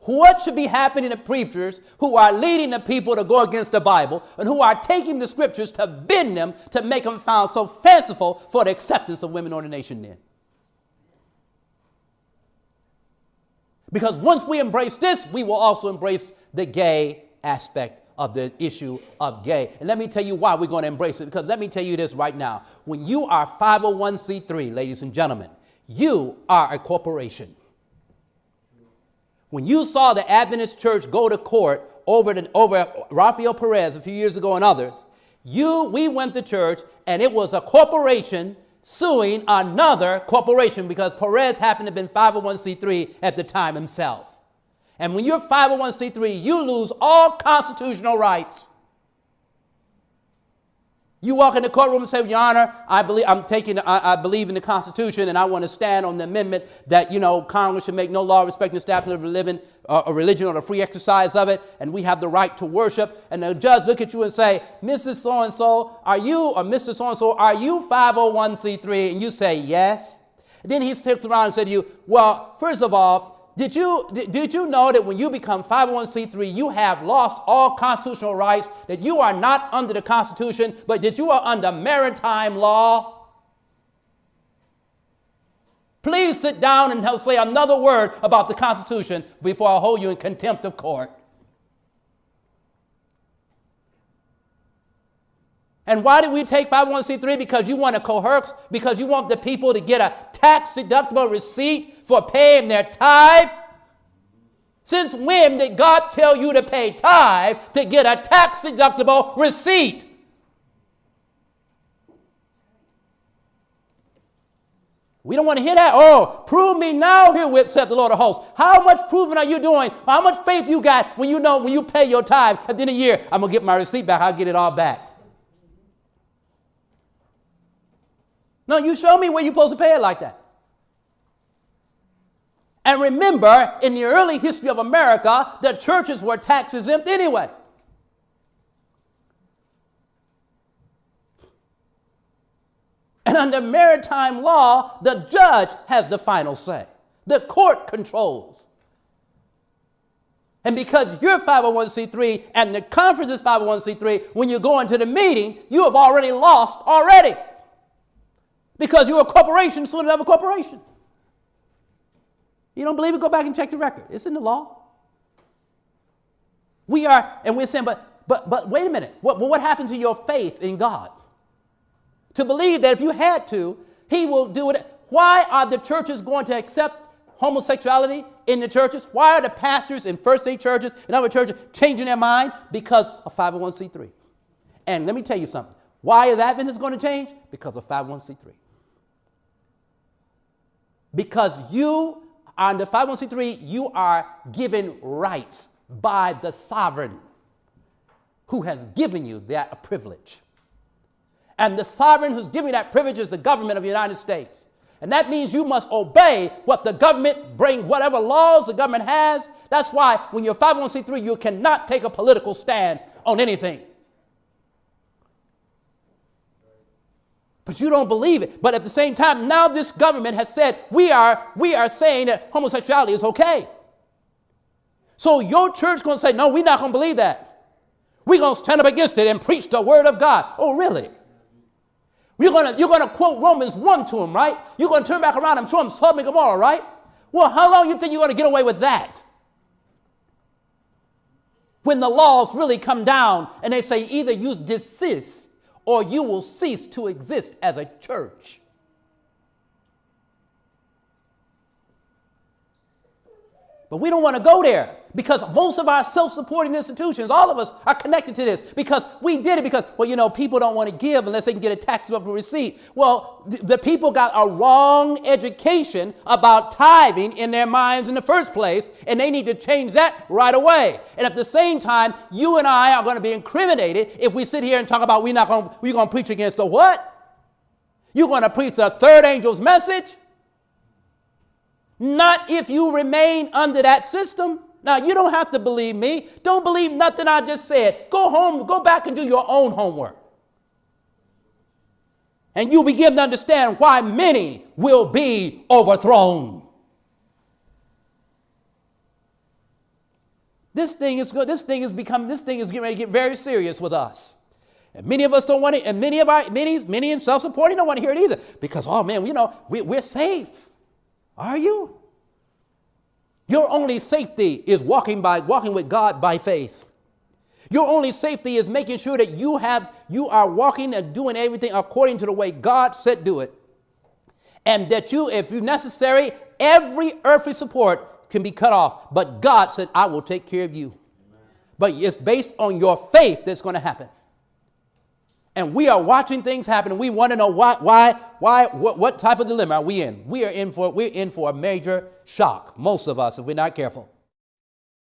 What should be happening to preachers who are leading the people to go against the Bible and who are taking the scriptures to bend them to make them sound so fanciful for the acceptance of women ordination then? Because once we embrace this, we will also embrace the gay aspect of the issue of gay. And let me tell you why we're going to embrace it. Because let me tell you this right now. When you are 501c3, ladies and gentlemen, you are a corporation. When you saw the Adventist church go to court over Rafael Perez a few years ago and others, we went to church and it was a corporation suing another corporation because Perez happened to have been 501c3 at the time himself. And when you're 501c3, you lose all constitutional rights. You walk in the courtroom and say, Your Honor, I believe in the Constitution and I want to stand on the amendment that, Congress should make no law respecting the establishment of a religion or the free exercise of it, and we have the right to worship. And the judge look at you and say, Mrs. So-and-so, or Mr. So-and-so, are you 501c3? And you say, yes. And then he sits around and said to you, well, first of all, did you know that when you become 501c3, you have lost all constitutional rights, that you are not under the Constitution, but that you are under maritime law? Please sit down and say another word about the Constitution before I hold you in contempt of court. And why did we take 501c3? Because you want to coerce, because you want the people to get a tax-deductible receipt for paying their tithe? Since when did God tell you to pay tithe to get a tax-deductible receipt? We don't want to hear that. Oh, prove me now herewith, said the Lord of hosts. How much proving are you doing? How much faith you got when you pay your tithe at the end of the year? I'm going to get my receipt back. I'll get it all back. No, you show me where you're supposed to pay it like that. And remember, in the early history of America, the churches were tax exempt anyway. And under maritime law, the judge has the final say. The court controls. And because you're 501c3 and the conference is 501c3, when you go into the meeting, you have already lost already. Because you're a corporation suing another corporation. You don't believe it? Go back and check the record. It's in the law. We're saying, but wait a minute. What happened to your faith in God? To believe that if you had to, he will do it. Why are the churches going to accept homosexuality in the churches? Why are the pastors in first-day churches and other churches changing their mind? Because of 501c3. And let me tell you something. Why is Adventist going to change? Because of 501c3. Because you are under 501c3, you are given rights by the sovereign who has given you that privilege. And the sovereign who's giving you that privilege is the government of the United States. And that means you must obey what the government brings, whatever laws the government has. That's why when you're 501c3, you cannot take a political stance on anything. But you don't believe it. But at the same time, now this government has said, we are saying that homosexuality is okay. So your church is going to say, no, we're not going to believe that. We're going to stand up against it and preach the word of God. Oh, really? You're going to quote Romans 1 to him, right? You're going to turn back around and show him Sodom and Gomorrah, right? Well, how long do you think you're going to get away with that? When the laws really come down and they say either you desist or you will cease to exist as a church. But we don't want to go there because most of our self-supporting institutions, all of us are connected to this because we did it because, people don't want to give unless they can get a tax-deductible receipt. Well, the people got a wrong education about tithing in their minds in the first place, and they need to change that right away. And at the same time, you and I are going to be incriminated if we sit here and talk about we're going to preach against the what? You're going to preach the third angel's message? Not if you remain under that system. Now, you don't have to believe me. Don't believe nothing I just said. Go home, go back and do your own homework. And you'll begin to understand why many will be overthrown. This thing is good. This thing is getting ready to get very serious with us. And many of us don't want it, and many in self-supporting don't want to hear it either. Because, oh man, we're safe. Are you? Your only safety is walking with God by faith. Your only safety is making sure that you are walking and doing everything according to the way God said do it. And that if necessary, every earthly support can be cut off. But God said, I will take care of you. Amen. But it's based on your faith that's going to happen. And we are watching things happen, and we want to know what type of dilemma are we in? We're in for a major shock, most of us, if we're not careful.